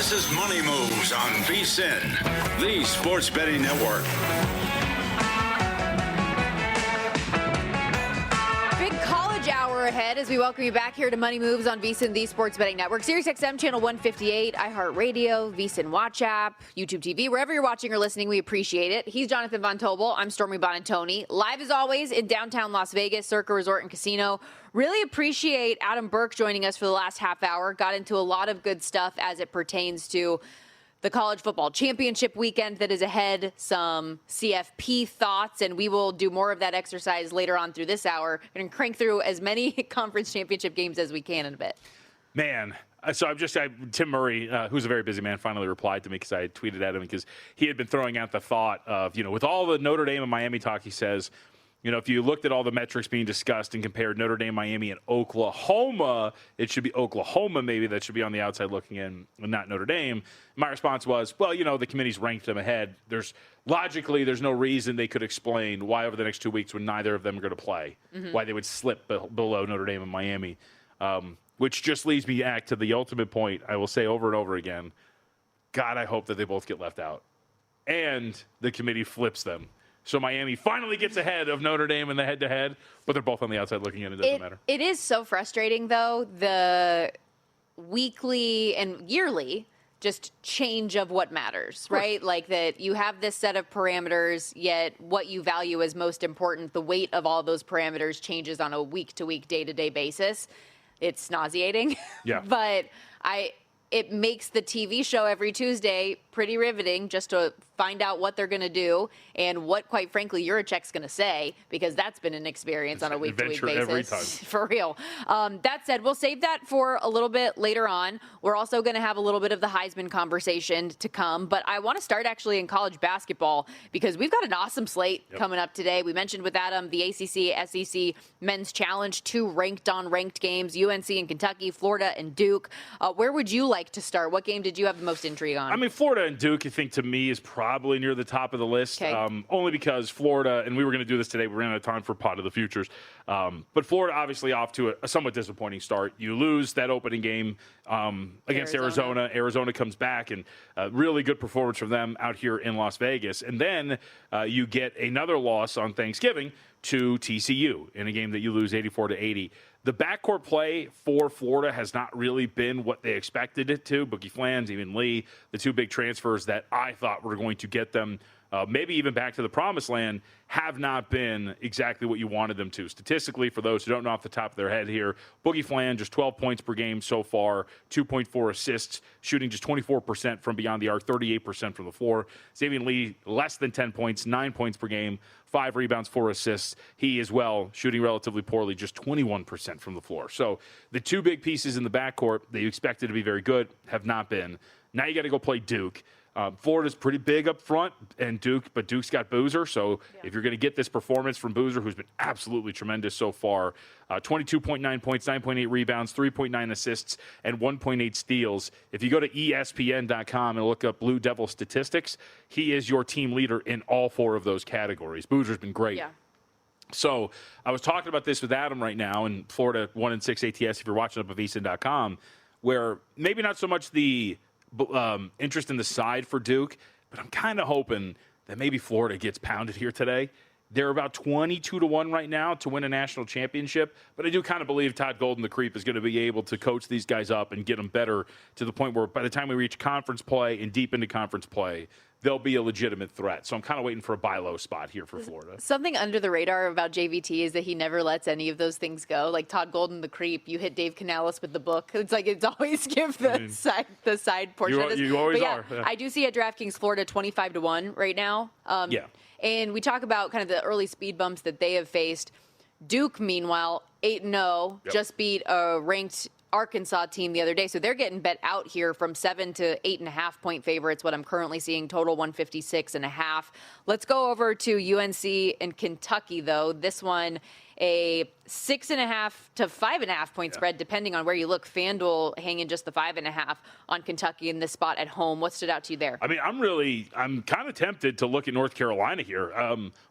This is Money Moves on VSiN, the sports betting network. Big college hour ahead as we welcome you back here to Money Moves on VSiN, the sports betting network. SiriusXM channel 158, iHeartRadio, VSiN Watch app, YouTube TV, wherever you're watching or listening, we appreciate it. He's Jonathan Von Tobel. I'm Stormy Buonantony. Live as always in downtown Las Vegas, Circa Resort and Casino. Really appreciate Adam Burke joining us for the last half hour. Got into a lot of good stuff as it pertains to the college football championship weekend that is ahead, some CFP thoughts, and we will do more of that exercise later on through this hour and crank through as many conference championship games as we can in a bit. Man, so Tim Murray, who's a very busy man, finally replied to me because I had tweeted at him because he had been throwing out the thought of, with all the Notre Dame and Miami talk, he says, if you looked at all the metrics being discussed and compared Notre Dame, Miami, and Oklahoma, it should be Oklahoma maybe that should be on the outside looking in and not Notre Dame. My response was, well, the committee's ranked them ahead. There's no reason they could explain why over the next 2 weeks when neither of them are going to play, why they would slip below Notre Dame and Miami, which just leads me back to the ultimate point I will say over and over again. God, I hope that they both get left out and the committee flips them. So Miami finally gets ahead of Notre Dame in the head-to-head, but they're both on the outside looking in. It doesn't matter. It is so frustrating, though, the weekly and yearly just change of what matters, right? Like that you have this set of parameters, yet what you value as most important, the weight of all those parameters changes on a week-to-week, day-to-day basis. It's nauseating. Yeah. But it makes the TV show every Tuesday pretty riveting just to find out what they're going to do and what, quite frankly, Yurichek's going to say, because that's been an experience on a week-to-week basis. Every time. For real. That said, we'll save that for a little bit later on. We're also going to have a little bit of the Heisman conversation to come, but I want to start actually in college basketball because we've got an awesome slate coming up today. We mentioned with Adam the ACC, SEC Men's Challenge, 2 ranked games, UNC and Kentucky, Florida and Duke. Where would you like to start? What game did you have the most intrigue on? I mean, Florida and Duke, I think, to me, is probably near the top of the list. Okay. Only because Florida, and we were going to do this today, we ran out of time for Pot of the Futures. But Florida obviously off to a somewhat disappointing start. You lose that opening game against Arizona. Arizona comes back, and really good performance from them out here in Las Vegas. And then you get another loss on Thanksgiving to TCU in a game that you lose 84-80. The backcourt play for Florida has not really been what they expected it to. Boogie Flans, even Lee, the 2 big transfers that I thought were going to get them maybe even back to the promised land, have not been exactly what you wanted them to. Statistically, for those who don't know off the top of their head here, Boogie Flan, just 12 points per game so far, 2.4 assists, shooting just 24% from beyond the arc, 38% from the floor. Xavier Lee, less than 10 points, 9 points per game, 5 rebounds, 4 assists. He as well, shooting relatively poorly, just 21% from the floor. So the 2 big pieces in the backcourt that you expected to be very good have not been. Now you got to go play Duke. Florida's pretty big up front, but Duke's got Boozer. So if you're going to get this performance from Boozer, who's been absolutely tremendous so far, 22.9 points, 9.8 rebounds, 3.9 assists, and 1.8 steals. If you go to ESPN.com and look up Blue Devil statistics, he is your team leader in all 4 of those categories. Boozer's been great. Yeah. So I was talking about this with Adam right now, and Florida 1-6 ATS, if you're watching up at VSiN.com, where maybe not so much the interest in the side for Duke, but I'm kind of hoping that maybe Florida gets pounded here today. They're about 22-1 right now to win a national championship, but I do kind of believe Todd Golden, the Creep, is going to be able to coach these guys up and get them better to the point where by the time we reach conference play and deep into conference play, they'll be a legitimate threat. So I'm kind of waiting for a buy low spot here for Florida. Something under the radar about JVT is that he never lets any of those things go. Like Todd Golden, the Creep, you hit Dave Canales with the book. It's like it's always give the side portion of this. You always are. Yeah. I do see at DraftKings Florida 25-1 right now. And we talk about kind of the early speed bumps that they have faced. Duke, meanwhile, 8-0, just beat a ranked Arkansas team the other day. So they're getting bet out here from 7 to 8.5 point favorites, what I'm currently seeing, total 156.5. Let's go over to UNC and Kentucky, though. This one, a 6.5 to 5.5 point spread, depending on where you look. FanDuel hanging just the 5.5 on Kentucky in this spot at home. What stood out to you there? I mean, I'm kind of tempted to look at North Carolina here.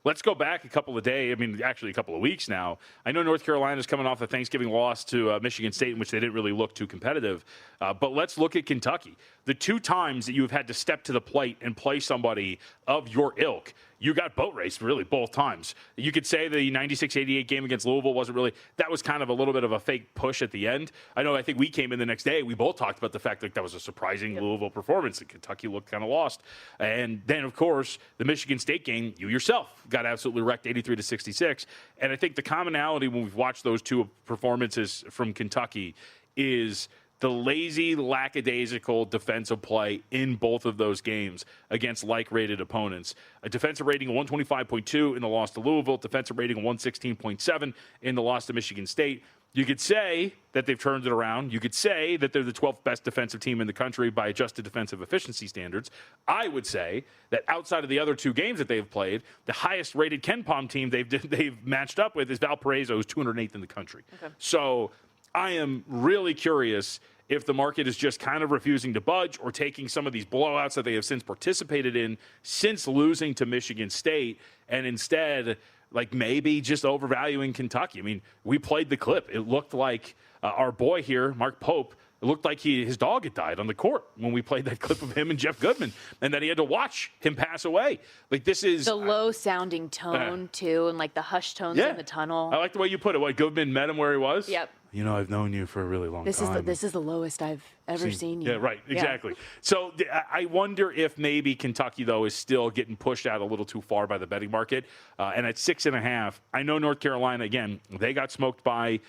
Let's go back a couple of days. I mean, actually a couple of weeks now. I know North Carolina's coming off a Thanksgiving loss to Michigan State, in which they didn't really look too competitive. But let's look at Kentucky. The 2 times that you've had to step to the plate and play somebody of your ilk, you got boat raced, really, both times. You could say the 96-88 game against Louisville wasn't really – that was kind of a little bit of a fake push at the end. I think we came in the next day. We both talked about the fact that was a surprising Louisville performance, and Kentucky looked kind of lost. And then, of course, the Michigan State game, you yourself got absolutely wrecked 83-66. And I think the commonality when we've watched those 2 performances from Kentucky is – the lazy, lackadaisical defensive play in both of those games against like-rated opponents. A defensive rating of 125.2 in the loss to Louisville, defensive rating of 116.7 in the loss to Michigan State. You could say that they've turned it around. You could say that they're the 12th best defensive team in the country by adjusted defensive efficiency standards. I would say that outside of the other 2 games that they've played, the highest-rated KenPom team they've matched up with is Valparaiso, who's 208th in the country. Okay. So I am really curious if the market is just kind of refusing to budge or taking some of these blowouts that they have since participated in since losing to Michigan State and instead, like, maybe just overvaluing Kentucky. I mean, we played the clip. It looked like our boy here, Mark Pope, it looked like his dog had died on the court when we played that clip of him and Jeff Goodman, and that he had to watch him pass away. Like, this is the low-sounding tone, too, and, like, the hushed tones in the tunnel. I like the way you put it. What, Goodman met him where he was? Yep. You know, I've known you for a really long time. This is the lowest I've ever seen you. Yeah, right. Exactly. Yeah. So I wonder if maybe Kentucky, though, is still getting pushed out a little too far by the betting market. And at 6.5, I know North Carolina, again, they got smoked by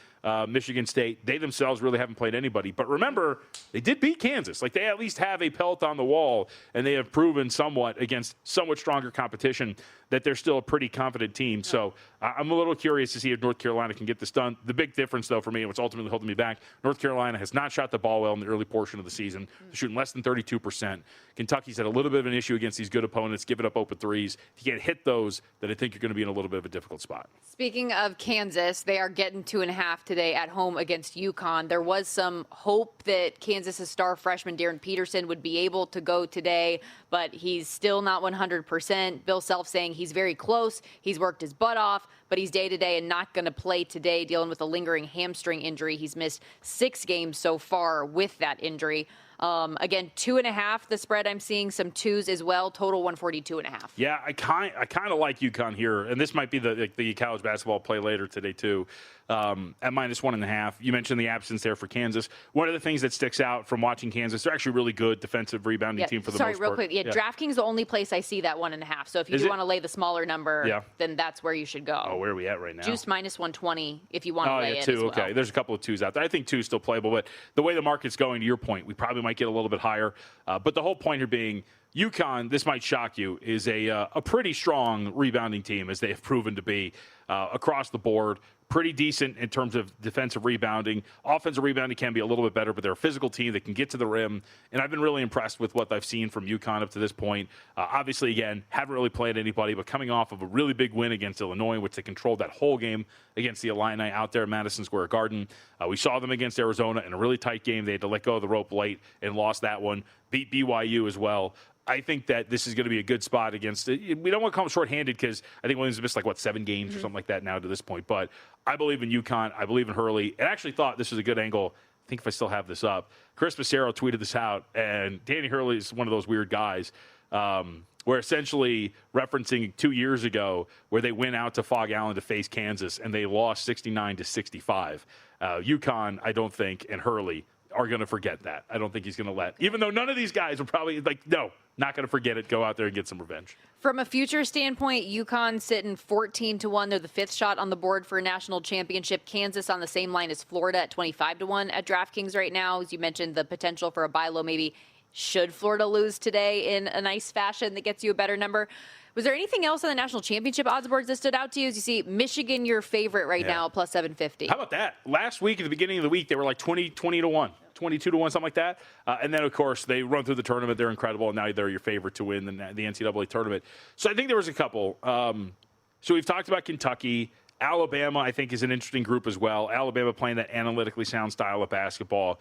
Michigan State. They themselves really haven't played anybody. But remember, they did beat Kansas. Like, they at least have a pelt on the wall, and they have proven somewhat against somewhat stronger competition that they're still a pretty confident team. So I'm a little curious to see if North Carolina can get this done. The big difference, though, for me, and what's ultimately holding me back, North Carolina has not shot the ball well in the early portion of the season. They're shooting less than 32%. Kentucky's had a little bit of an issue against these good opponents, giving up open threes. If you can't hit those, then I think you're going to be in a little bit of a difficult spot. Speaking of Kansas, they are getting 2.5 today at home against UConn. There was some hope that Kansas's star freshman Darren Peterson would be able to go today, but he's still not 100%. Bill Self saying he's very close. He's worked his butt off, but he's day-to-day and not going to play today, dealing with a lingering hamstring injury. He's missed 6 games so far with that injury. Again, 2.5, the spread. I'm seeing some 2s as well. Total 142.5. Yeah, I kind of like UConn here, and this might be the college basketball play later today too. At minus 1.5. You mentioned the absence there for Kansas. One of the things that sticks out from watching Kansas, they're actually really good defensive rebounding team for the most part. Sorry, real quick. Yeah, DraftKings is the only place I see that 1.5. So if you want to lay the smaller number, then that's where you should go. Oh, where are we at right now? Juice minus 120 if you want to lay it 2. as well. Okay, there's a couple of 2s out there. I think 2 is still playable, but the way the market's going, to your point, we probably might get a little bit higher. But the whole point here being, UConn, this might shock you, is a pretty strong rebounding team, as they have proven to be across the board. Pretty decent in terms of defensive rebounding. Offensive rebounding can be a little bit better, but they're a physical team that can get to the rim. And I've been really impressed with what I've seen from UConn up to this point. Obviously, again, haven't really played anybody, but coming off of a really big win against Illinois, which they controlled that whole game against the Illini out there at Madison Square Garden. We saw them against Arizona in a really tight game. They had to let go of the rope late and lost that one. Beat BYU as well. I think that this is going to be a good spot against it. We don't want to call them shorthanded because I think Williams missed 7 games or something like that now to this point. But I believe in UConn. I believe in Hurley. And I actually thought this was a good angle. I think if I still have this up, Chris Massaro tweeted this out, and Danny Hurley is one of those weird guys where essentially referencing 2 years ago where they went out to Fog Allen to face Kansas and they lost 69-65. UConn, I don't think, and Hurley are going to forget that. I don't think he's going to even though none of these guys are probably no, not going to forget it. Go out there and get some revenge. From a future standpoint, UConn sitting 14-1. They're the 5th shot on the board for a national championship. Kansas on the same line as Florida at 25-1 at DraftKings right now. As you mentioned, the potential for a buy low maybe should Florida lose today in a nice fashion that gets you a better number. Was there anything else on the national championship odds boards that stood out to you? As you see, Michigan, your favorite right now, plus 750. How about that? Last week, at the beginning of the week, they were 20-1. 22-1, something like that. And then, of course, they run through the tournament. They're incredible, and now they're your favorite to win the NCAA tournament. So I think there was a couple. So we've talked about Kentucky. Alabama, I think, is an interesting group as well. Alabama playing that analytically sound style of basketball.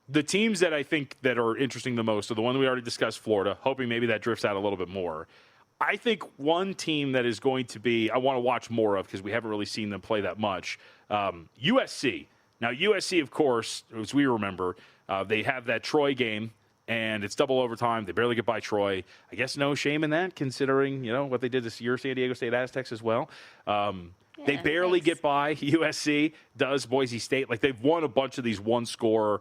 The teams that I think that are interesting the most are the one we already discussed, Florida, hoping maybe that drifts out a little bit more. I think one team that is going to be, I want to watch more of because we haven't really seen them play that much, USC. Now, USC, of course, as we remember, they have that Troy game, and it's double overtime. They barely get by Troy. I guess no shame in that, considering, what they did this year, San Diego State Aztecs as well. They barely get by. USC does Boise State. Like, they've won a bunch of these one-score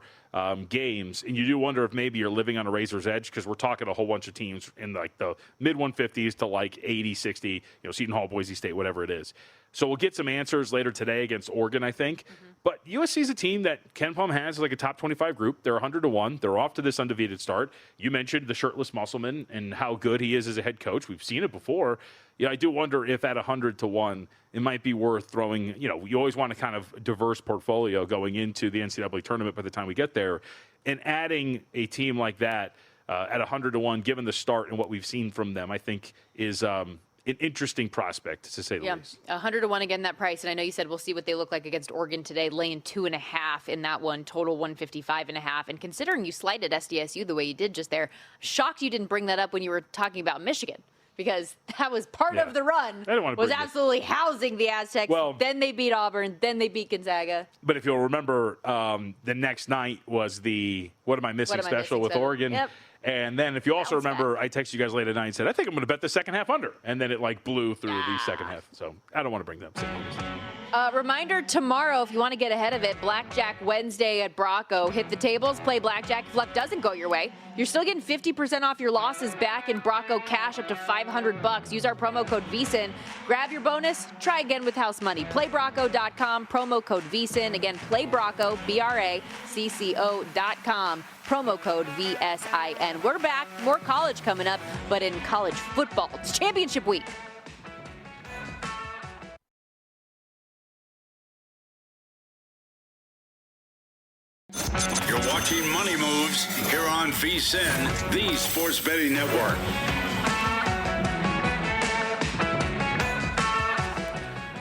games, and you do wonder if maybe you're living on a razor's edge because we're talking a whole bunch of teams in, like, the mid-150s to, like, 80, 60, Seton Hall, Boise State, whatever it is. So we'll get some answers later today against Oregon, I think. Mm-hmm. But USC is a team that Ken Pom has like a top 25 group. They're 100-1. They're off to this undefeated start. You mentioned the shirtless Musselman and how good he is as a head coach. We've seen it before. I do wonder if at 100-1, it might be worth throwing, you always want a kind of diverse portfolio going into the NCAA tournament by the time we get there. And adding a team like that at 100-1, given the start and what we've seen from them, I think is an interesting prospect, to say the least. 100-1 again, that price. And I know you said we'll see what they look like against Oregon today, laying 2.5 in that one, total 155.5. And considering you slighted SDSU the way you did just there, shocked you didn't bring that up when you were talking about Michigan. Because that was part of the run, was absolutely housing the Aztecs. Well, then they beat Auburn. Then they beat Gonzaga. But if you'll remember, the next night was the What Am I Missing special with Oregon. Yep. And then if you also remember, I texted you guys late at night and said, I think I'm going to bet the second half under. And then it blew through the second half. So I don't want to bring that up. Reminder tomorrow, if you want to get ahead of it, Blackjack Wednesday at Brocco. Hit the tables, play Blackjack. If luck doesn't go your way, you're still getting 50% off your losses back in Brocco cash up to $500. Use our promo code VSIN. Grab your bonus. Try again with house money. PlayBrocco.com, promo code VSIN. Again, PlayBrocco, BRACCO.com. Promo code VSIN. We're back. More college coming up, but in college football. It's championship week. You're watching Money Moves here on VSIN, the Sports Betting Network.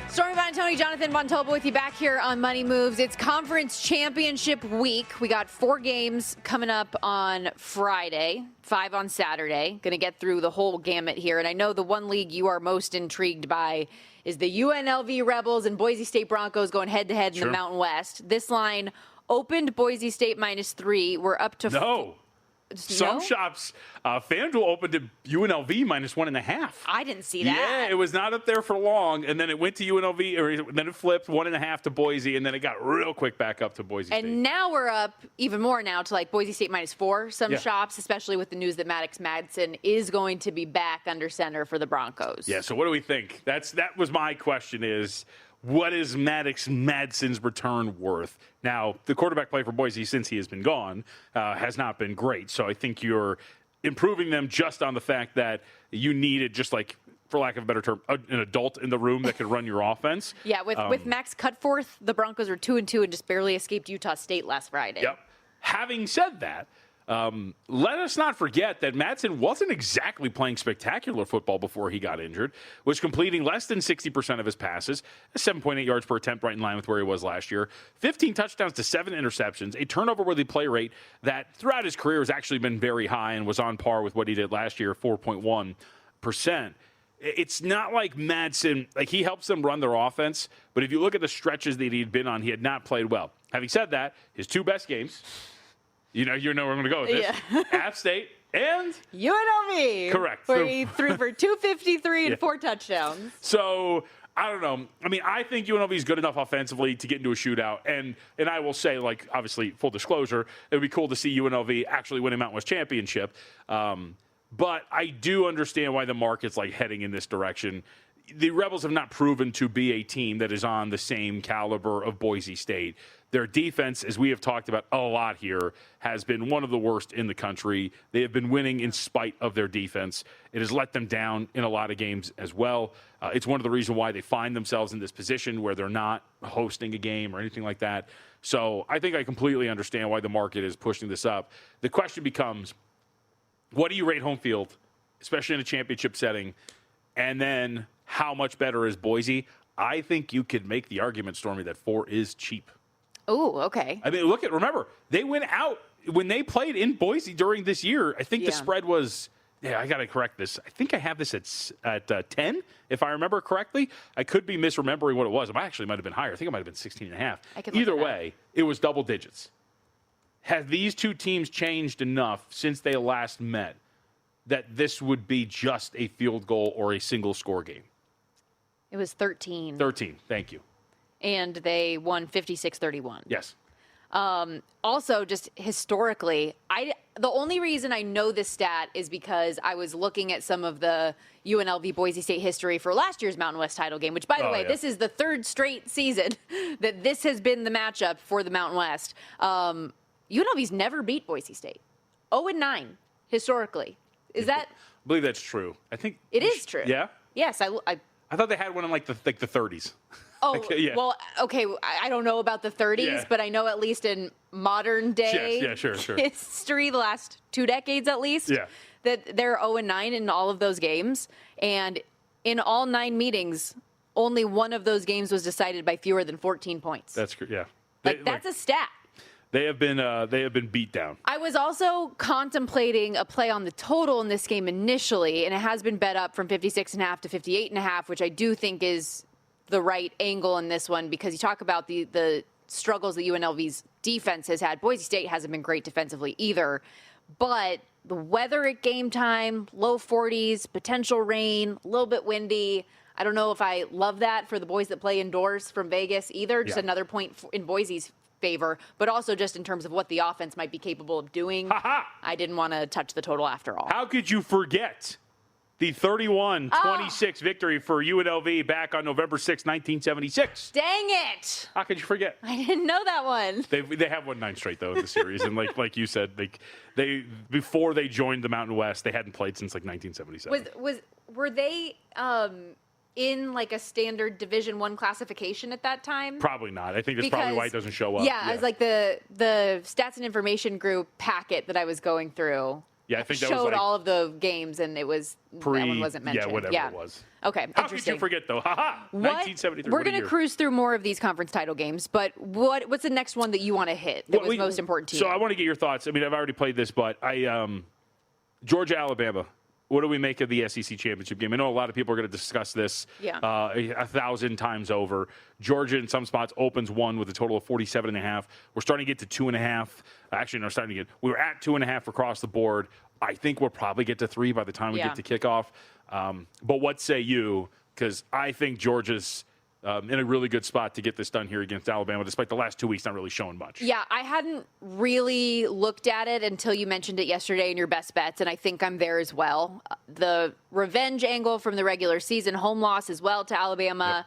Stormy, Buonantony, Jonathan Von Tobel with you back here on Money Moves. It's conference championship week. We got 4 games coming up on Friday, 5 on Saturday. Going to get through the whole gamut here. And I know the one league you are most intrigued by is the UNLV Rebels and Boise State Broncos going head-to-head in the Mountain West. This line opened Boise State -3. We're up to Some shops, FanDuel opened at UNLV -1.5. I didn't see that. Yeah, it was not up there for long, and then it went to UNLV, or then it flipped 1.5 to Boise, and then it got real quick back up to Boise State. And now we're up even more now to Boise State -4. Some shops, especially with the news that Maddox Madsen is going to be back under center for the Broncos. Yeah, so what do we think? That was my question is, what is Maddox Madsen's return worth? Now, the quarterback play for Boise since he has been gone has not been great. So I think you're improving them just on the fact that you needed for lack of a better term, an adult in the room that could run your offense. Yeah, with Max Cutforth, the Broncos are 2-2 and just barely escaped Utah State last Friday. Yep. Having said that, let us not forget that Madsen wasn't exactly playing spectacular football before he got injured, was completing less than 60% of his passes, 7.8 yards per attempt, right in line with where he was last year, 15 touchdowns to 7 interceptions, a turnover-worthy play rate that throughout his career has actually been very high and was on par with what he did last year, 4.1%. It's not like Madsen, he helps them run their offense, but if you look at the stretches that he'd been on, he had not played well. Having said that, his 2 best games, you know where I'm going to go with this. Yeah. App State and UNLV. Correct. Where he threw for 253 and 4 touchdowns. So, I don't know. I mean, I think UNLV is good enough offensively to get into a shootout. And I will say, obviously, full disclosure, it would be cool to see UNLV actually win a Mountain West championship. But I do understand why the market's heading in this direction. The Rebels have not proven to be a team that is on the same caliber of Boise State. Their defense, as we have talked about a lot here, has been one of the worst in the country. They have been winning in spite of their defense. It has let them down in a lot of games as well. It's one of the reasons why they find themselves in this position where they're not hosting a game or anything like that. So I think I completely understand why the market is pushing this up. The question becomes, what do you rate home field, especially in a championship setting? And then how much better is Boise? I think you could make the argument, Stormy, that 4 is cheap. Oh, okay. I mean, remember, they went out when they played in Boise during this year. I think the spread was, I got to correct this. I think I have this at 10, if I remember correctly. I could be misremembering what it was. It actually might have been higher. I think it might have been 16.5. Either way, it was double digits. Have these two teams changed enough since they last met that this would be just a field goal or a single score game? It was 13. 13, thank you. And they won 56-31. Yes. Also, just historically, the only reason I know this stat is because I was looking at some of the UNLV Boise State history for last year's Mountain West title game, which, by the way, this is the third straight season that this has been the matchup for the Mountain West. UNLV's never beat Boise State. 0-9 historically. Is that? I believe that's true. I think it is true. Yeah. Yes, I thought they had one in like the 30s. Oh, well, okay. I don't know about the 30s, but I know at least in modern day sure. history, the last 2 decades at least, that they're 0-9 in all of those games. And in all 9 meetings, only one of those games was decided by fewer than 14 points. That's yeah. That's a stat. They have been beat down. I was also contemplating a play on the total in this game initially, and it has been bet up from 56.5 to 58.5, which I do think is the right angle in this one, because you talk about the struggles that UNLV's defense has had. Boise State hasn't been great defensively either, but the weather at game time, low 40s, potential rain, a little bit windy. I don't know if I love that for the boys that play indoors from Vegas either. Just another point in Boise's favor, but also just in terms of what the offense might be capable of doing. I didn't want to touch the total after all. How could you forget the 31-26 victory for UNLV back on November 6, 1976? Dang it! How could you forget? I didn't know that one. They have won 9 straight though in the series, and like you said, they before they joined the Mountain West, they hadn't played since like 1977. Were they in like a standard Division I classification at that time? Probably not. I think that's probably why it doesn't show up. Yeah, I was like the stats and information group packet that I was going through. Yeah, I think that showed was like all of the games, and it was that one wasn't mentioned. Yeah, whatever it was. Okay, How could you forget though? 1973. We're going to cruise through more of these conference title games, but what's the next one that you want to hit that was most important to you? So I want to get your thoughts. I mean, I've already played this, but Georgia, Alabama. What do we make of the SEC championship game? I know a lot of people are going to discuss this 1,000 times over. Georgia, in some spots, opens one with a total of 47.5. We're starting to get to 2.5. Actually, no, we were at 2.5 across the board. I think we'll probably get to 3 by the time we get to kickoff. But what say you? Because I think Georgia's in a really good spot to get this done here against Alabama, despite the last 2 weeks not really showing much. Yeah, I hadn't really looked at it until you mentioned it yesterday in your best bets, and I think I'm there as well. The revenge angle from the regular season, home loss as well to Alabama. Yep.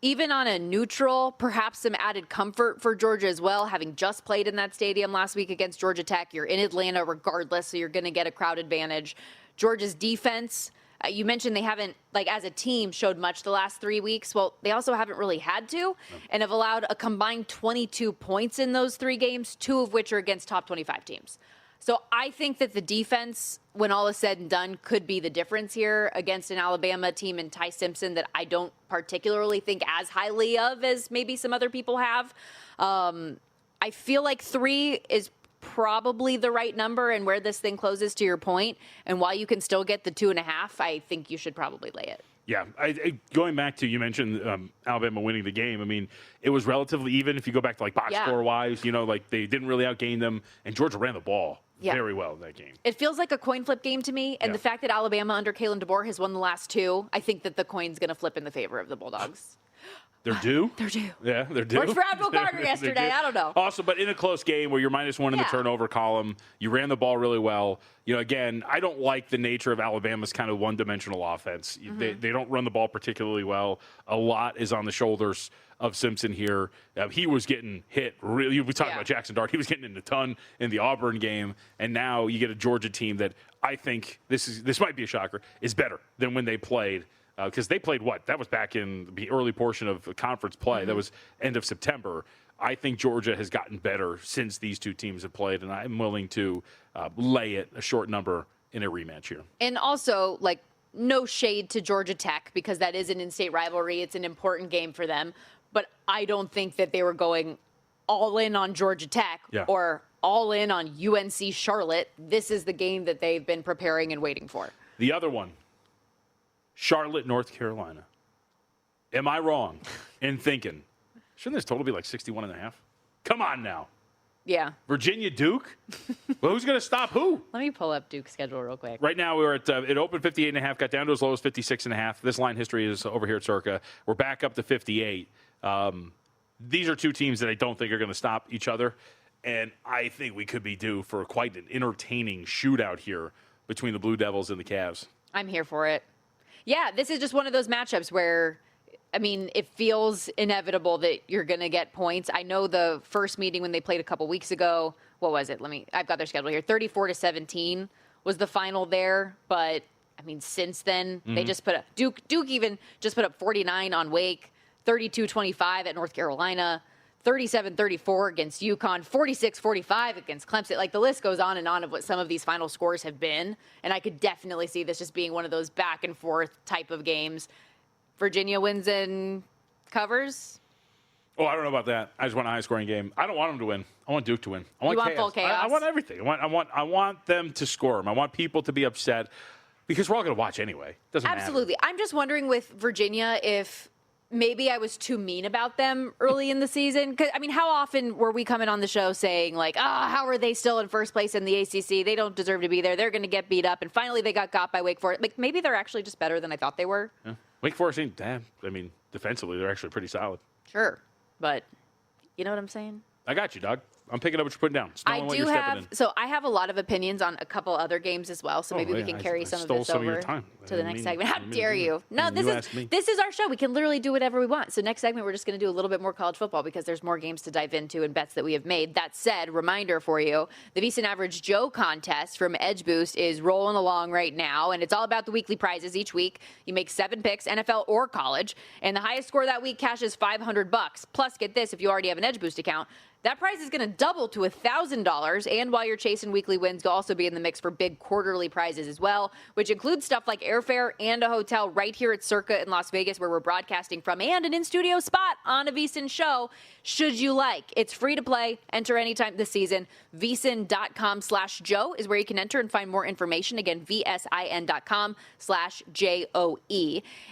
Even on a neutral, perhaps some added comfort for Georgia as well, having just played in that stadium last week against Georgia Tech. You're in Atlanta regardless, so you're going to get a crowd advantage. Georgia's defense, you mentioned they haven't, like as a team, showed much the last 3 weeks. Well, they also haven't really had to and have allowed a combined 22 points in those 3 games, 2 of which are against top 25 teams. So I think that the defense, when all is said and done, could be the difference here against an Alabama team and Ty Simpson that I don't particularly think as highly of as maybe some other people have. I feel like 3 is probably the right number and where this thing closes, to your point. And while you can still get the 2.5, I think you should probably lay it. Yeah, going back to, you mentioned Alabama winning the game. I mean, it was relatively even if you go back to like box score wise. You know, like they didn't really outgain them, and Georgia ran the ball very well in that game. It feels like a coin flip game to me, and the fact that Alabama under Kalen DeBoer has won the last 2, I think that the coin's going to flip in the favor of the Bulldogs. They're due? They're due. Yeah, they're due. Worked for Abdul Carter yesterday. I don't know. Also, but in a close game where you're -1 in the turnover column, you ran the ball really well. You know, again, I don't like the nature of Alabama's kind of one-dimensional offense. Mm-hmm. They don't run the ball particularly well. A lot is on the shoulders of Simpson here. He was getting hit really. We talked about Jackson Dart. He was getting in a ton in the Auburn game, and now you get a Georgia team that I think this might be a shocker, is better than when they played. Because they played that was back in the early portion of the conference play. Mm-hmm. That was end of September. I think Georgia has gotten better since these two teams have played, and I'm willing to lay it a short number in a rematch here. And also, like, no shade to Georgia Tech because that is an in-state rivalry. It's an important game for them. But I don't think that they were going all in on Georgia Tech or all in on UNC Charlotte. This is the game that they've been preparing and waiting for. The other one, Charlotte, North Carolina. Am I wrong in thinking, shouldn't this total be like 61.5? Come on now. Yeah. Virginia, Duke? Well, who's going to stop who? Let me pull up Duke's schedule real quick. Right now, we're at it opened 58.5, got down to as low as 56.5. This line history is over here at Circa. We're back up to 58. These are two teams that I don't think are going to stop each other, and I think we could be due for quite an entertaining shootout here between the Blue Devils and the Cavs. I'm here for it. Yeah, this is just one of those matchups where, I mean, it feels inevitable that you're going to get points. I know the first meeting when they played a couple weeks ago, what was it? I've got their schedule here. 34-17 was the final there, but I mean, since then, they just put up Duke even just put up 49 on Wake, 32-25 at North Carolina, 37-34 against UConn, 46-45 against Clemson. Like, the list goes on and on of what some of these final scores have been, and I could definitely see this just being one of those back and forth type of games. Virginia wins and covers. Oh, I don't know about that. I just want a high-scoring game. I don't want them to win. I want Duke to win. I want full chaos? I want everything. I want them to squirm. I want people to be upset because we're all going to watch anyway. Doesn't matter. Absolutely. I'm just wondering with Virginia if maybe I was too mean about them early in the season. 'Cause, I mean, how often were we coming on the show saying, like, how are they still in first place in the ACC? They don't deserve to be there. They're going to get beat up. And finally they got by Wake Forest. Like, maybe they're actually just better than I thought they were. Yeah. Wake Forest ain't damn. I mean, defensively, they're actually pretty solid. Sure. But you know what I'm saying? I got you, dog. I'm picking up what you're putting down. I have a lot of opinions on a couple other games as well, so maybe we can carry some of this over to the next segment. How dare you? No, this is our show. We can literally do whatever we want. So next segment, we're just going to do a little bit more college football because there's more games to dive into and bets that we have made. That said, reminder for you, the VSiN Average Joe contest from Edge Boost is rolling along right now, and it's all about the weekly prizes each week. You make 7 picks, NFL or college, and the highest score that week cashes $500. Plus, get this, if you already have an Edge Boost account, that prize is going to double to $1,000. And while you're chasing weekly wins, you'll also be in the mix for big quarterly prizes as well, which includes stuff like airfare and a hotel right here at Circa in Las Vegas, where we're broadcasting from, and an in-studio spot on a VSiN show, should you like. It's free to play. Enter anytime this season. VSiN.com/Joe is where you can enter and find more information. Again, VSIN.com/JOE.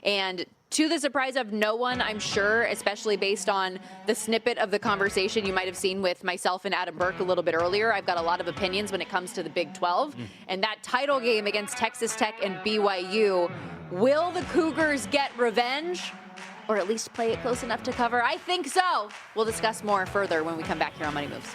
And to the surprise of no one, I'm sure, especially based on the snippet of the conversation you might have seen with myself and Adam Burke a little bit earlier, I've got a lot of opinions when it comes to the Big 12. And that title game against Texas Tech and BYU, will the Cougars get revenge? Or at least play it close enough to cover? I think so. We'll discuss more further when we come back here on Money Moves.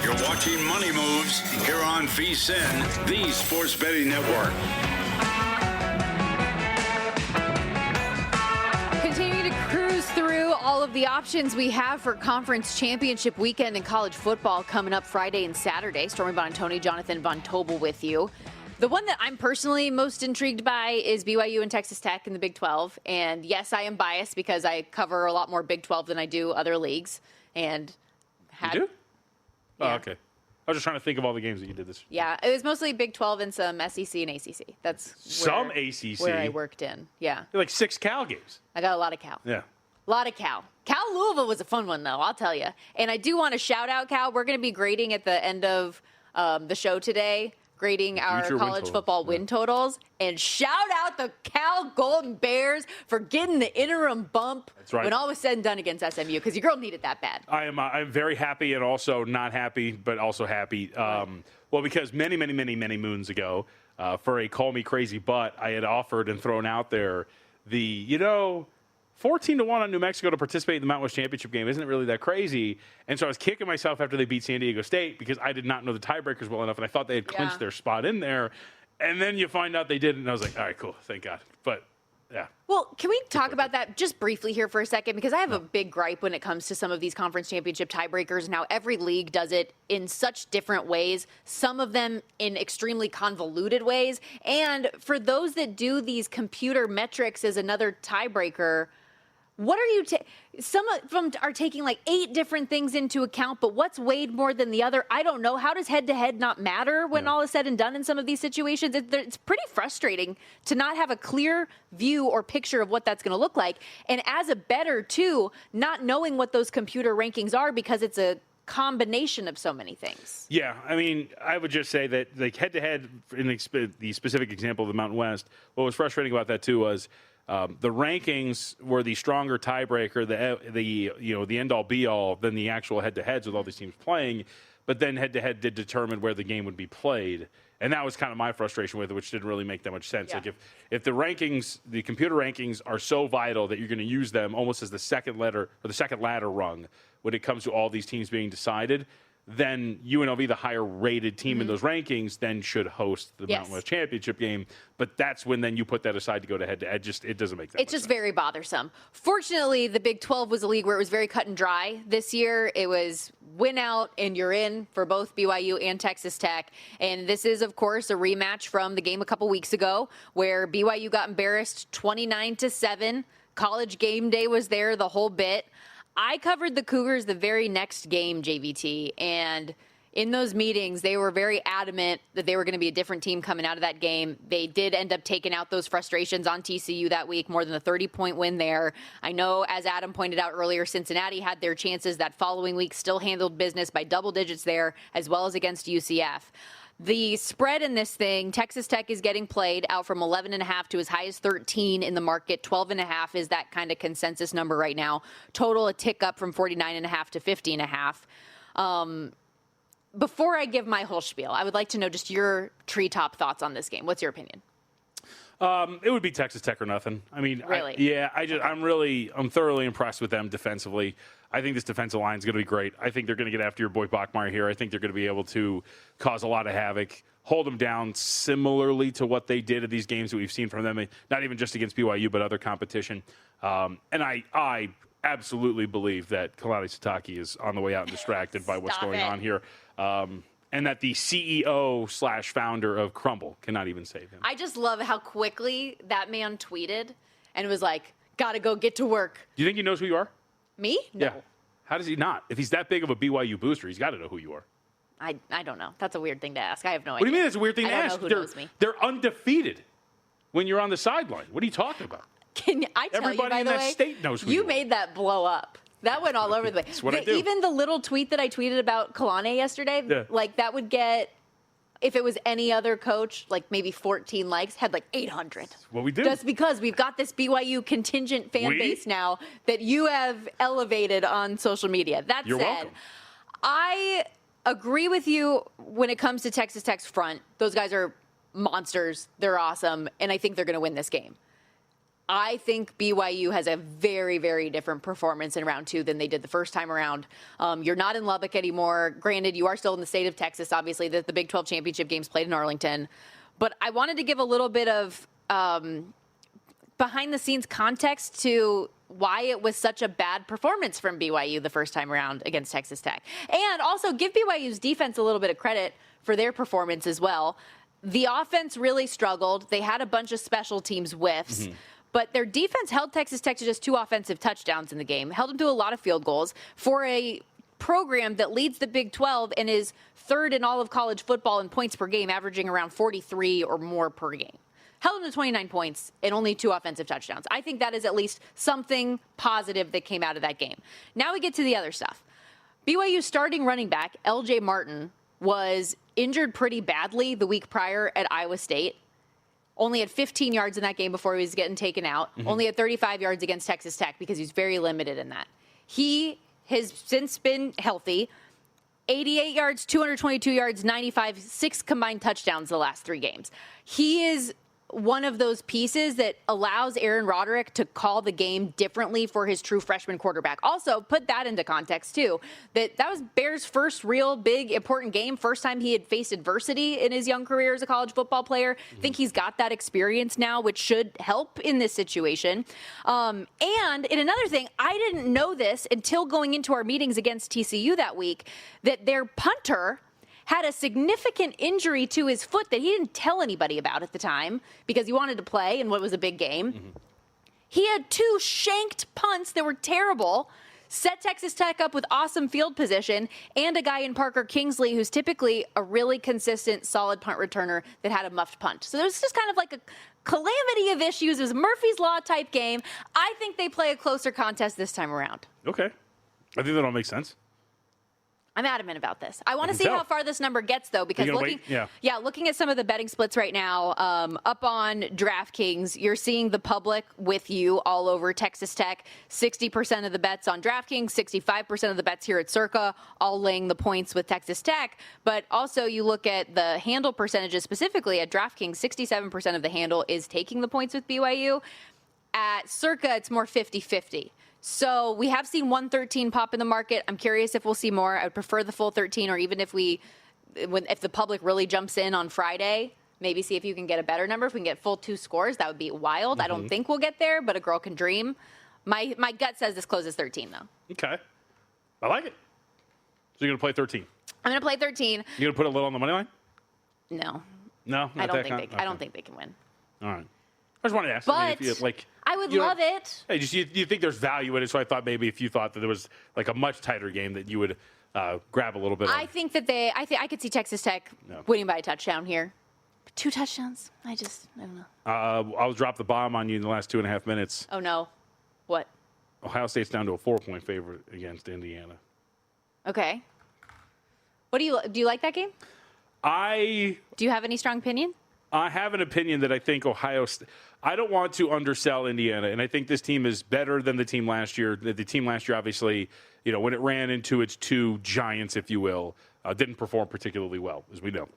You're watching Money Moves here on VSiN, the Sports Betting Network. Continuing to cruise through all of the options we have for conference championship weekend in college football coming up Friday and Saturday. Stormy Buonantony, Jonathan Von Tobel with you. The one that I'm personally most intrigued by is BYU and Texas Tech in the Big 12. And yes, I am biased because I cover a lot more Big 12 than I do other leagues. And you do? Yeah. Oh, okay. I was just trying to think of all the games that you did this year. Yeah, it was mostly Big 12 and some SEC and ACC. That's some ACC where I worked in. Yeah. Like 6 Cal games. I got a lot of Cal. Yeah. A lot of Cal. Cal Louisville was a fun one, though, I'll tell you. And I do want to shout out Cal. We're going to be grading at the end of the show today, grading our college football win totals. And shout out the Cal Golden Bears for getting the interim bump when all was said and done against SMU, because your girl needed that bad. I'm very happy and also not happy, but also happy. Well, because many moons ago, for a Call Me Crazy But, I had offered and thrown out there the, 14-1 on New Mexico to participate in the Mountain West Championship game isn't really that crazy. And so I was kicking myself after they beat San Diego State because I did not know the tiebreakers well enough, and I thought they had clinched their spot in there. And then you find out they didn't, and I was like, all right, cool, thank God. But, yeah. Well, can we talk about that just briefly here for a second? Because I have a big gripe when it comes to some of these conference championship tiebreakers and how every league does it in such different ways, some of them in extremely convoluted ways. And for those that do these computer metrics as another tiebreaker, What are you some of them are taking like 8 different things into account, but what's weighed more than the other? I don't know. How does head-to-head not matter when all is said and done in some of these situations? It's pretty frustrating to not have a clear view or picture of what that's going to look like. And as a bettor, too, not knowing what those computer rankings are because it's a combination of so many things. Yeah, I mean, I would just say that like head-to-head in the specific example of the Mountain West, what was frustrating about that, too, was the rankings were the stronger tiebreaker, the end all be all than the actual head to heads with all these teams playing. But then head to head did determine where the game would be played, and that was kind of my frustration with it, which didn't really make that much sense. Yeah. Like if the rankings, the computer rankings, are so vital that you're going to use them almost as the second letter or the second ladder rung when it comes to all these teams being decided, then UNLV, the higher rated team in those rankings, then should host the Mountain West Championship game. But that's when then you put that aside to go to head to head. It doesn't make that It's just sense. Very bothersome. Fortunately, the Big 12 was a league where it was very cut and dry this year. It was win out and you're in for both BYU and Texas Tech. And this is, of course, a rematch from the game a couple weeks ago where BYU got embarrassed 29-7. College game day was there the whole bit. I covered the Cougars the very next game, JVT, and in those meetings, they were very adamant that they were going to be a different team coming out of that game. They did end up taking out those frustrations on TCU that week, more than a 30-point win there. I know, as Adam pointed out earlier, Cincinnati had their chances that following week, still handled business by double digits there, as well as against UCF. The spread in this thing, Texas Tech is getting played out from 11.5 to as high as 13 in the market. 12.5 is that kind of consensus number right now. Total a tick up from 49.5 to 50.5. Before I give my whole spiel, I would like to know just your treetop thoughts on this game. What's your opinion? It would be Texas Tech or nothing. I mean, really? I'm thoroughly impressed with them defensively. I think this defensive line is going to be great. I think they're going to get after your boy Bachmeier here. I think they're going to be able to cause a lot of havoc, hold them down similarly to what they did at these games that we've seen from them, not even just against BYU, but other competition. And I absolutely believe that Kalani Sitake is on the way out and distracted by what's going on here. And that the CEO/founder of Crumble cannot even save him. I just love how quickly that man tweeted and was like, gotta go get to work. Do you think he knows who you are? Me? No. Yeah. How does he not? If he's that big of a BYU booster, he's got to know who you are. I don't know. That's a weird thing to ask. I have no idea. What do you mean it's a weird thing to ask? I don't know who knows me. They're undefeated when you're on the sideline. What are you talking about? Can I tell Everybody you, by in the that way, state knows who you are. made that blow up. That went all over the place. That's what I do. Even the little tweet that I tweeted about Kalani yesterday, like that would get, if it was any other coach, like maybe 14 likes, had like 800. That's what we do. Just because we've got this BYU contingent fan base now that you have elevated on social media. That You're said, welcome. I agree with you when it comes to Texas Tech's front. Those guys are monsters. They're awesome. And I think they're going to win this game. I think BYU has a very, very different performance in round 2 than they did the first time around. You're not in Lubbock anymore. Granted, you are still in the state of Texas. Obviously, the Big 12 championship games played in Arlington. But I wanted to give a little bit of behind-the-scenes context to why it was such a bad performance from BYU the first time around against Texas Tech. And also give BYU's defense a little bit of credit for their performance as well. The offense really struggled. They had a bunch of special teams whiffs. Mm-hmm. But their defense held Texas Tech to just 2 offensive touchdowns in the game, held them to a lot of field goals for a program that leads the Big 12 and is 3rd in all of college football in points per game, averaging around 43 or more per game. Held them to 29 points and only 2 offensive touchdowns. I think that is at least something positive that came out of that game. Now we get to the other stuff. BYU starting running back, LJ Martin, was injured pretty badly the week prior at Iowa State. Only had 15 yards in that game before he was getting taken out. Mm-hmm. Only had 35 yards against Texas Tech because he's very limited in that. He has since been healthy. 88 yards, 222 yards, 95, 6 combined touchdowns the last 3 games. He is one of those pieces that allows Aaron Roderick to call the game differently for his true freshman quarterback. Also, put that into context, too, that was Bears' first real big, important game, first time he had faced adversity in his young career as a college football player. Mm-hmm. I think he's got that experience now, which should help in this situation. And in another thing, I didn't know this until going into our meetings against TCU that week, that their punter had a significant injury to his foot that he didn't tell anybody about at the time because he wanted to play in what was a big game. Mm-hmm. He had 2 shanked punts that were terrible, set Texas Tech up with awesome field position, and a guy in Parker Kingsley who's typically a really consistent, solid punt returner that had a muffed punt. So there's just kind of like a calamity of issues. It was a Murphy's Law type game. I think they play a closer contest this time around. Okay. I think that all makes sense. I'm adamant about this. I want to see how far this number gets, though, because looking at some of the betting splits right now, up on DraftKings, you're seeing the public with you all over Texas Tech. 60% of the bets on DraftKings, 65% of the bets here at Circa, all laying the points with Texas Tech. But also, you look at the handle percentages specifically at DraftKings, 67% of the handle is taking the points with BYU. At Circa, it's more 50-50. So we have seen 113 pop in the market. I'm curious if we'll see more. I would prefer the full 13, or even if the public really jumps in on Friday, maybe see if you can get a better number. If we can get full 2 scores, that would be wild. I don't think we'll get there, but a girl can dream. My gut says this closes 13, though. Okay. I like it. So you're going to play 13? I'm going to play 13. You're going to put a little on the money line? No. No? I don't think they can win. All right. I just wanted to ask. But I would love it. Hey, you think there's value in it, so I thought maybe if you thought that there was like a much tighter game that you would grab a little bit. I think that I could see Texas Tech winning by a touchdown here. 2 touchdowns. I don't know. I'll drop the bomb on you in the last 2.5 minutes. Oh no. What? Ohio State's down to a 4-point favorite against Indiana. Okay. What do you like that game? Do you have any strong opinion? I have an opinion that I think Ohio State. I don't want to undersell Indiana, and I think this team is better than the team last year. The team last year, obviously, when it ran into its 2 giants, if you will, didn't perform particularly well, as we know.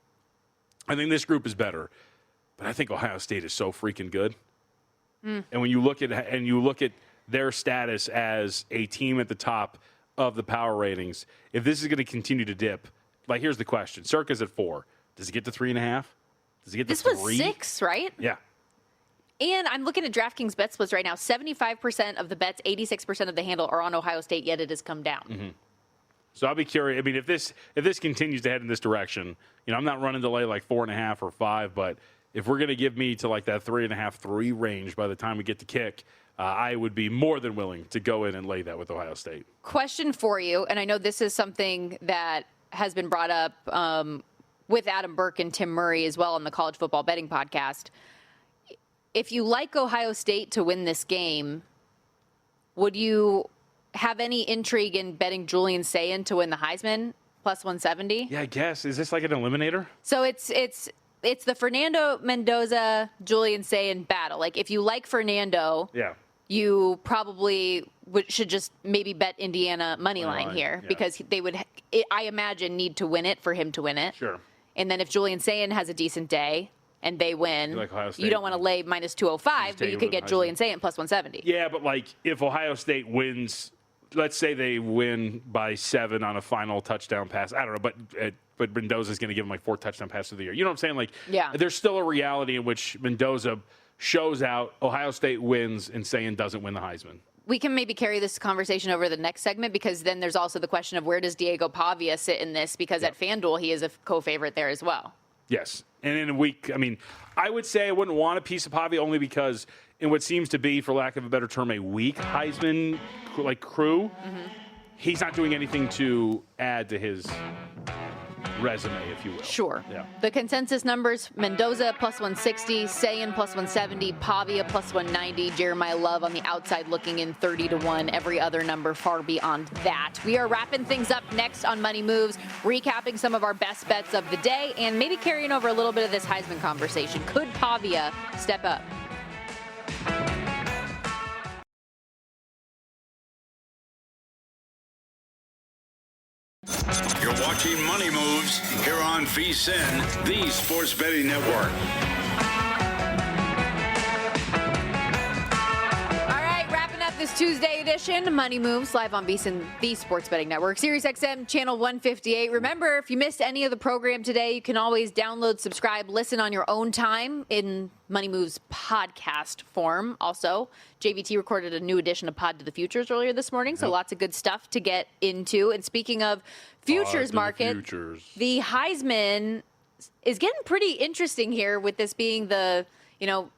I think this group is better, but I think Ohio State is so freaking good. And when you look at their status as a team at the top of the power ratings, if this is going to continue to dip, like here's the question: Circa's at 4. Does it get to 3.5? Does it get to 3? This was 6, right? Yeah. And I'm looking at DraftKings bet splits right now. 75% of the bets, 86% of the handle are on Ohio State, yet it has come down. Mm-hmm. So I'll be curious. I mean, if this continues to head in this direction, I'm not running to lay like 4.5 or 5, but if we're going to give me to like that 3.5, 3 range by the time we get to kick, I would be more than willing to go in and lay that with Ohio State. Question for you, and I know this is something that has been brought up with Adam Burke and Tim Murray as well on the College Football Betting Podcast. If you like Ohio State to win this game, would you have any intrigue in betting Julian Sayin to win the Heisman plus 170? Yeah, I guess. Is this like an eliminator? So it's the Fernando Mendoza Julian Sayin battle. Like if you like Fernando, you probably should just maybe bet Indiana money line here because they would, I imagine, need to win it for him to win it. Sure. And then if Julian Sayin has a decent day and they win, you don't want to lay minus 205, but you could get Julian Sayin plus 170. Yeah, but like if Ohio State wins, let's say they win by 7 on a final touchdown pass. I don't know, but Mendoza's going to give them like 4 touchdown passes of the year. You know what I'm saying? Like, there's still a reality in which Mendoza shows out, Ohio State wins, and Sayin doesn't win the Heisman. We can maybe carry this conversation over to the next segment because then there's also the question of where does Diego Pavia sit in this because at FanDuel he is a co-favorite there as well. Yes. And in a week, I mean, I would say I wouldn't want a piece of Pavia only because in what seems to be, for lack of a better term, a weak Heisman crew, he's not doing anything to add to his resume, if you will. Sure. Yeah. The consensus numbers: Mendoza plus 160, Sayin plus 170, Pavia plus 190, Jeremiah Love on the outside looking in 30-1. Every other number far beyond that. We are wrapping things up next on Money Moves, recapping some of our best bets of the day, and maybe carrying over a little bit of this Heisman conversation. Could Pavia step up? You're watching Money Moves here on VSiN, the Sports Betting Network. All right, wrapping up this Tuesday edition, Money Moves, live on VSiN, the Sports Betting Network, Sirius XM, channel 158. Remember, if you missed any of the program today, you can always download, subscribe, listen on your own time in Money Moves podcast form. Also, JVT recorded a new edition of Pod to the Futures earlier this morning, so lots of good stuff to get into. And speaking of futures market, the Heisman is getting pretty interesting here with this being the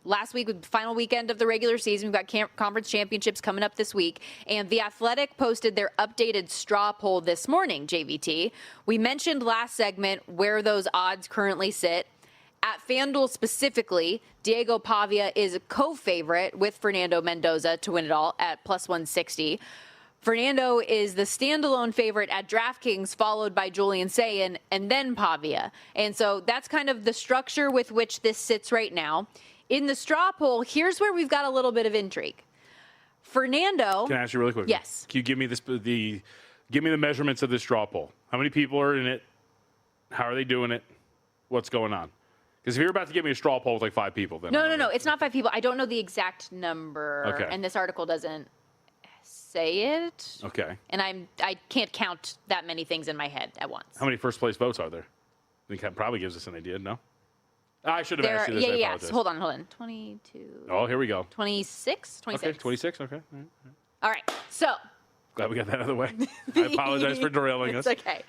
last week, with final weekend of the regular season, we've got conference championships coming up this week. And The Athletic posted their updated straw poll this morning, JVT. We mentioned last segment where those odds currently sit. At FanDuel specifically, Diego Pavia is a co-favorite with Fernando Mendoza to win it all at plus 160. Fernando is the standalone favorite at DraftKings, followed by Julian Sayin and then Pavia. And so that's kind of the structure with which this sits right now. In the straw poll, here's where we've got a little bit of intrigue. Fernando. Can I ask you really quick? Yes. Can you give me give me the measurements of this straw poll? How many people are in it? How are they doing it? What's going on? Because if you're about to give me a straw poll with like 5 people, then no, it's not 5 people. I don't know the exact number, okay. And this article doesn't say it. Okay. And I can't count that many things in my head at once. How many first place votes are there? I think that probably gives us an idea. No. I should have asked you this. Yeah. Hold on. 22. Oh, here we go. 26. Okay, 26. Okay. All right. So. Glad we got that out of the way. I apologize for derailing us. It's okay.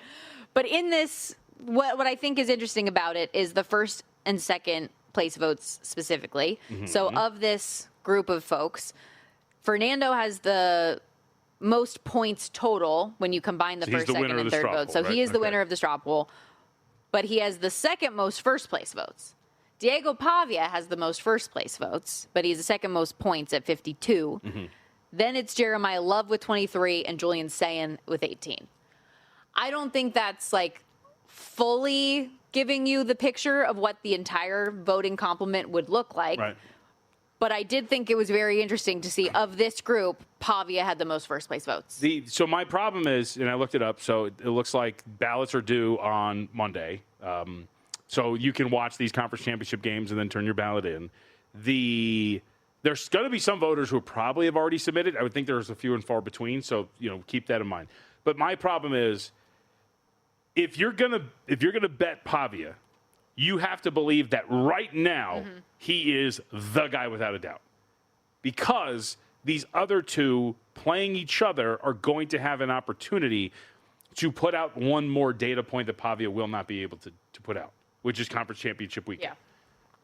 But in this, what I think is interesting about it is the first and second place votes specifically. Mm-hmm. So of this group of folks, Fernando has the most points total when you combine the first, second, and third votes. So he is the winner of the straw poll. But he has the second most first place votes. Diego Pavia has the most first place votes, but he's the second most points at 52. Mm-hmm. Then it's Jeremiah Love with 23 and Julian Sayin with 18. I don't think that's like fully giving you the picture of what the entire voting complement would look like. Right. But I did think it was very interesting to see of this group, Pavia had the most first place votes. So my problem is, and I looked it up, so it looks like ballots are due on Monday. So you can watch these conference championship games and then turn your ballot in. There's going to be some voters who probably have already submitted. I would think there's a few and far between, so keep that in mind. But my problem is, if you're gonna bet Pavia, you have to believe that right now he is the guy without a doubt, because these other two playing each other are going to have an opportunity to put out one more data point that Pavia will not be able to put out, which is conference championship weekend.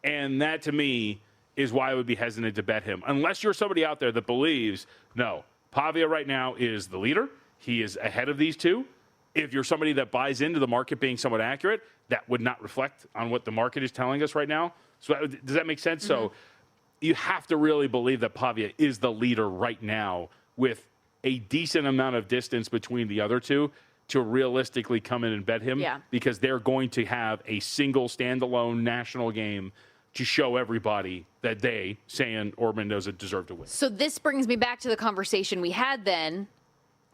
Yeah. And that, to me, is why I would be hesitant to bet him. Unless you're somebody out there that believes, no, Pavia right now is the leader. He is ahead of these two. If you're somebody that buys into the market being somewhat accurate, that would not reflect on what the market is telling us right now. So does that make sense? Mm-hmm. So you have to really believe that Pavia is the leader right now with a decent amount of distance between the other two to realistically come in and bet him, because they're going to have a single standalone national game to show everybody that they, Sayin or Mendoza, deserve to win. So this brings me back to the conversation we had then.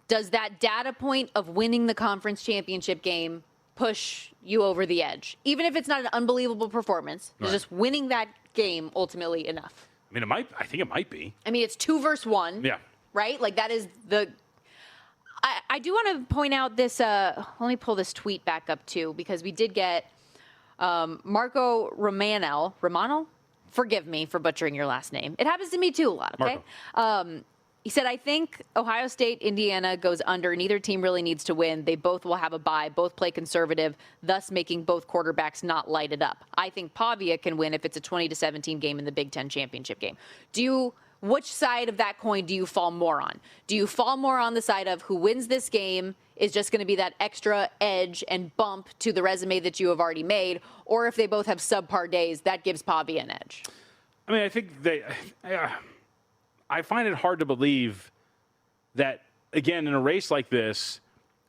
Does that data point of winning the conference championship game push you over the edge? Even if it's not an unbelievable performance, is just winning that game ultimately enough? I mean, I think it might be. I mean, it's 2 versus 1. Yeah. Right? Like, that is the... I do want to point out this... let me pull this tweet back up, too, because we did get Marco Romano? Forgive me for butchering your last name. It happens to me, too, a lot, okay? He said, I think Ohio State, Indiana goes under. Neither team really needs to win. They both will have a bye. Both play conservative, thus making both quarterbacks not light it up. I think Pavia can win if it's a 20-17 game in the Big Ten championship game. Which side of that coin do you fall more on? Do you fall more on the side of who wins this game is just going to be that extra edge and bump to the resume that you have already made? Or if they both have subpar days, that gives Pavia an edge? I mean, I think I find it hard to believe that, again, in a race like this,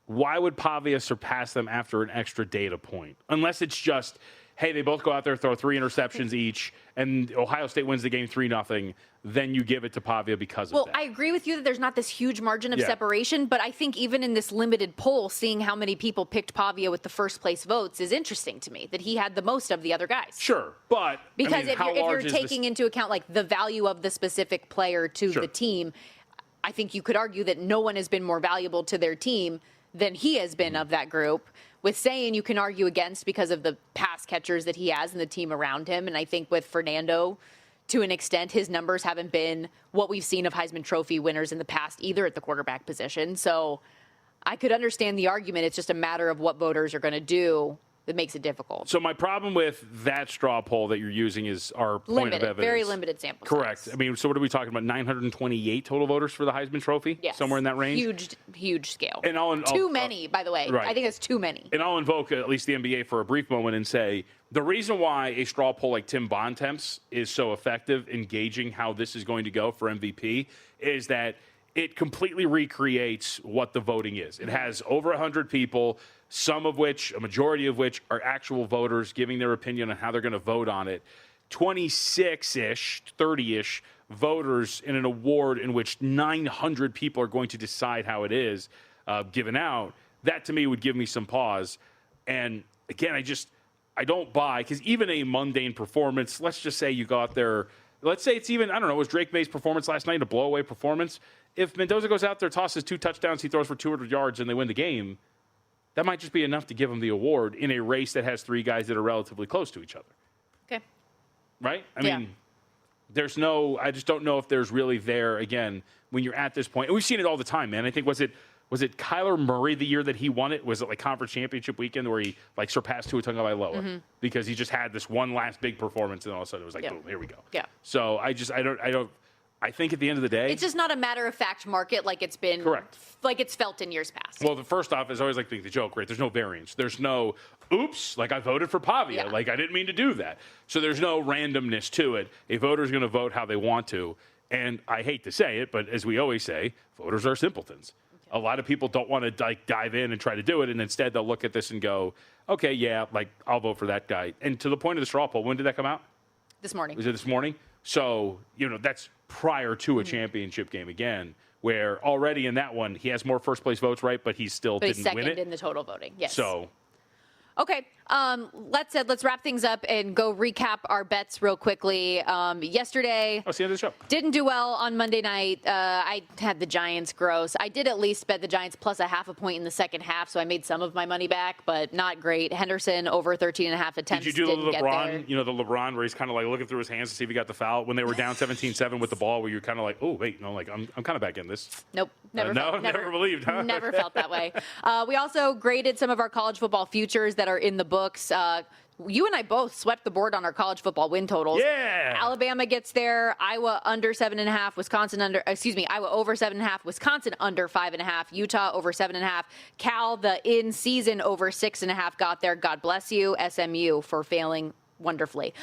why would Pavia surpass them after an extra data point? Unless it's just, hey, they both go out there, throw 3 interceptions each, and Ohio State wins the game 3-0, then you give it to Pavia because of that. Well, I agree with you that there's not this huge margin of separation, but I think even in this limited poll, seeing how many people picked Pavia with the first place votes is interesting to me, that he had the most of the other guys. Sure, but because if you're taking into account like the value of the specific player to the team, I think you could argue that no one has been more valuable to their team than he has been of that group. With Sayin, you can argue against because of the pass catchers that he has and the team around him. And I think with Fernando, to an extent, his numbers haven't been what we've seen of Heisman Trophy winners in the past either at the quarterback position. So I could understand the argument. It's just a matter of what voters are going to do that makes it difficult. So my problem with that straw poll that you're using is our point of evidence. Very limited sample Correct. size. I mean, so what are we talking about? 928 total voters for the Heisman Trophy? Yes. Somewhere in that range? Huge scale. And too many, by the way. Right. I think that's too many. And I'll invoke at least the NBA for a brief moment and say the reason why a straw poll like Tim Bontemps is so effective in gauging how this is going to go for MVP is that it completely recreates what the voting is. It has over 100 people, some of which, a majority of which, are actual voters giving their opinion on how they're going to vote on it. 26-ish, 30-ish voters in an award in which 900 people are going to decide how it is given out. That, to me, would give me some pause. And, again, I don't buy, because even a mundane performance, let's just say you go out there, let's say it's even, I don't know, was Drake May's performance last night a blowaway performance? If Mendoza goes out there, tosses 2 touchdowns, he throws for 200 yards, and they win the game, that might just be enough to give him the award in a race that has 3 guys that are relatively close to each other. Okay. Right? I mean, I just don't know if there's really there, again, when you're at this point. And we've seen it all the time, man. I think, was it Kyler Murray the year that he won it? Was it like conference championship weekend where he like surpassed Tua Tagovailoa because he just had this one last big performance and all of a sudden it was like, boom, here we go. Yeah. So I think at the end of the day, it's just not a matter of fact market like it's been. Correct. Like it's felt in years past. Well, the first off is always like the joke, right? There's no variance. There's no, oops, like I voted for Pavia. Yeah. Like I didn't mean to do that. So there's no randomness to it. A voter's going to vote how they want to. And I hate to say it, but as we always say, voters are simpletons. Okay. A lot of people don't want to like dive in and try to do it. And instead they'll look at this and go, okay, yeah, like I'll vote for that guy. And to the point of the straw poll, when did that come out? This morning. Was it this morning? So, that's prior to a championship game again, where already in that one, he has more first place votes, right? But he still didn't win it. Second in the total voting, yes. So. Okay, let's wrap things up and go recap our bets real quickly. Yesterday, the end of the show. Didn't do well on Monday night. I had the Giants gross. I did at least bet the Giants plus 0.5 point in the second half, so I made some of my money back, but not great. Henderson over 13.5 attempts. Did you do the LeBron? The LeBron where he's kind of like looking through his hands to see if he got the foul when they were down 17-7 with the ball, where you're kind of like, oh wait, no, like I'm kind of back in this. Nope, never believed, huh? Never felt that way. We also graded some of our college football futures that are in the books. You and I both swept the board on our college football win totals. Yeah. Alabama gets there. Iowa under 7.5. Iowa over 7.5. Wisconsin under 5.5. Utah over 7.5. Cal, the in-season over 6.5 got there. God bless you, SMU, for failing wonderfully.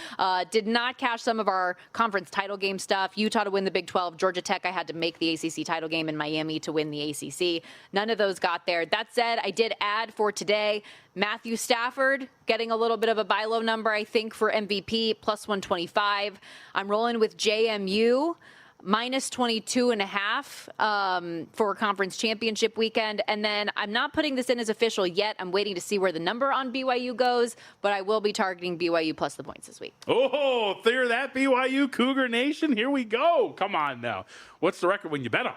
Did not cash some of our conference title game stuff. Utah to win the Big 12. Georgia Tech, I had to make the ACC title game in Miami to win the ACC. None of those got there. That said, I did add for today Matthew Stafford getting a little bit of a buy low number, I think, for MVP, plus 125. I'm rolling with JMU. Minus 22.5 for conference championship weekend. And then I'm not putting this in as official yet. I'm waiting to see where the number on BYU goes, but I will be targeting BYU plus the points this week. Oh, hear that, BYU Cougar Nation? Here we go. Come on now. What's the record when you bet on?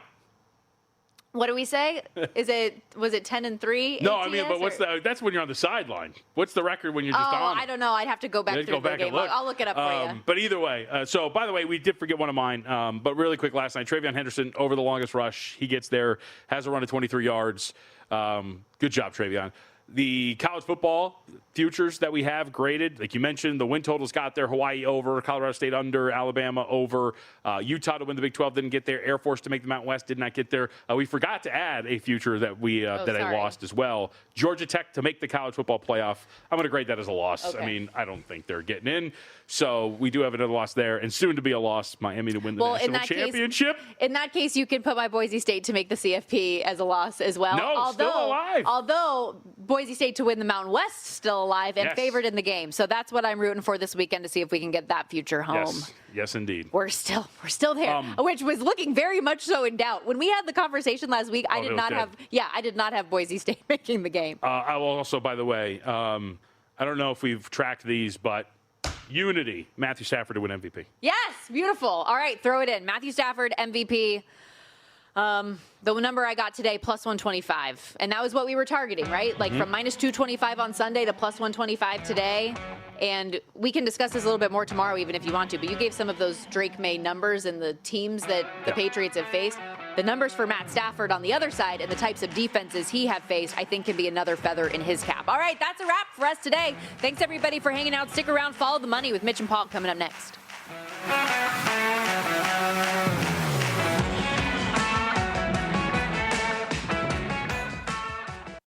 What do we say? Was it 10-3? No, I mean, but that's when you're on the sideline. What's the record when you're just on? I don't know. I'd have to go back through the game. I'll look it up for you. But either way, so by the way, we did forget one of mine. But really quick last night, Travion Henderson over the longest rush. He gets there, has a run of 23 yards. Good job, Travion. The college football futures that we have graded, like you mentioned, the win totals got there. Hawaii over, Colorado State under, Alabama over, Utah to win the Big 12 didn't get there. Air Force to make the Mountain West did not get there. We forgot to add a future that I lost as well. Georgia Tech to make the college football playoff. I'm going to grade that as a loss. Okay. I mean, I don't think they're getting in. So we do have another loss there, and soon to be a loss, Miami to win the national championship. In that case, you can put my Boise State to make the CFP as a loss as well. No, still alive. Although Boise State to win the Mountain West still alive and favored in the game. So that's what I'm rooting for this weekend to see if we can get that future home. Yes, indeed. We're still there, which was looking very much so in doubt. When we had the conversation last week, I did not have Boise State making the game. I will also, by the way, I don't know if we've tracked these, but Unity, Matthew Stafford to win MVP. Yes, beautiful. All right, throw it in. Matthew Stafford, MVP. The number I got today, plus 125. And that was what we were targeting, right? Like from minus 225 on Sunday to plus 125 today. And we can discuss this a little bit more tomorrow, even if you want to. But you gave some of those Drake May numbers and the teams that the Patriots have faced. the numbers for Matt Stafford on the other side and the types of defenses he have faced, I think can be another feather in his cap. All right, that's a wrap for us today. Thanks everybody for hanging out. Stick around, follow the money with Mitch and Paul coming up next.